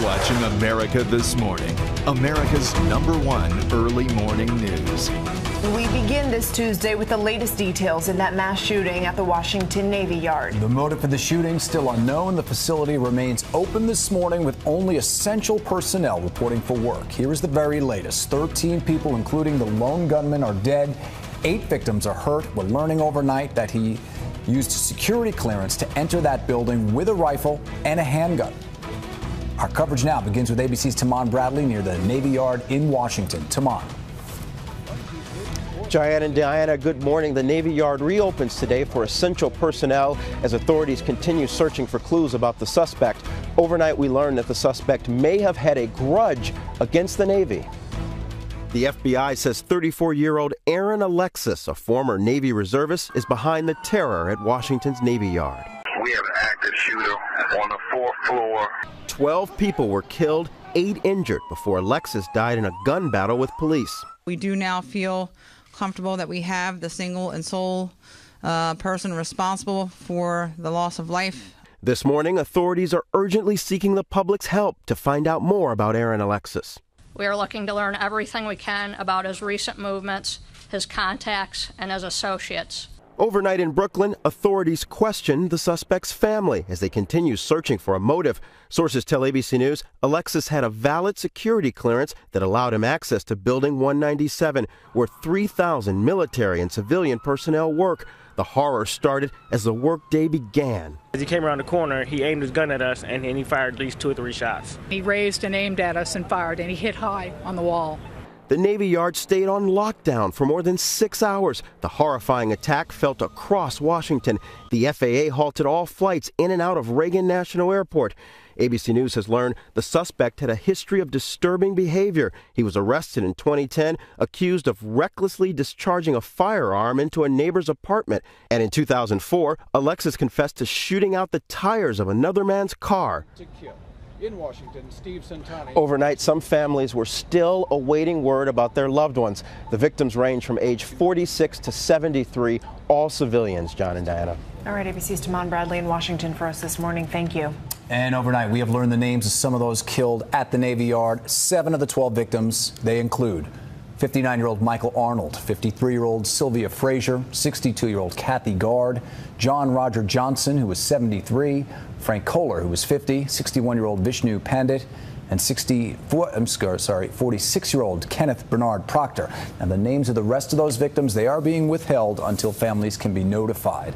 You're watching America This Morning, America's #1 early morning news. We begin this Tuesday with the latest details in that mass shooting at the Washington Navy Yard. The motive for the shooting still unknown. The facility remains open this morning with only essential personnel reporting for work. Here is the very latest. 13 people, including the lone gunman, are dead. 8 victims are hurt. We're learning overnight that he used security clearance to enter that building with a rifle and a handgun. Our coverage now begins with ABC's Tahman Bradley near the Navy Yard in Washington. Tahman. Gianna and Diana, good morning. The Navy Yard reopens today for essential personnel as authorities continue searching for clues about the suspect. Overnight, we learned that the suspect may have had a grudge against the Navy. The FBI says 34-year-old Aaron Alexis, a former Navy reservist, is behind the terror at Washington's Navy Yard. We have an active shooter on the 4th floor. 12 people were killed, 8 injured before Alexis died in a gun battle with police. We do now feel comfortable that we have the single and sole person responsible for the loss of life. This morning, authorities are urgently seeking the public's help to find out more about Aaron Alexis. We are looking to learn everything we can about his recent movements, his contacts, and his associates. Overnight in Brooklyn, authorities questioned the suspect's family as they continue searching for a motive. Sources tell ABC News Alexis had a valid security clearance that allowed him access to Building 197, where 3,000 military and civilian personnel work. The horror started as the workday began. As he came around the corner, he aimed his gun at us and he fired at least 2 or 3 shots. He raised and aimed at us and fired, and he hit high on the wall. The Navy Yard stayed on lockdown for more than 6 hours. The horrifying attack felt across Washington. The FAA halted all flights in and out of Reagan National Airport. ABC News has learned the suspect had a history of disturbing behavior. He was arrested in 2010, accused of recklessly discharging a firearm into a neighbor's apartment. And in 2004, Alexis confessed to shooting out the tires of another man's car. In Washington, Steve Santani. Overnight, some families were still awaiting word about their loved ones. The victims range from age 46 to 73, all civilians, John and Diana. All right, ABC's Tahman Bradley in Washington for us this morning. Thank you. And overnight, we have learned the names of some of those killed at the Navy Yard. 7 of the 12 victims, they include 59-year-old Michael Arnold, 53-year-old Sylvia Frazier, 62-year-old Kathy Gard, John Roger Johnson, who was 73, Frank Kohler, who was 50, 61-year-old Vishnu Pandit, and 46-year-old Kenneth Bernard Proctor. Now, the names of the rest of those victims, they are being withheld until families can be notified.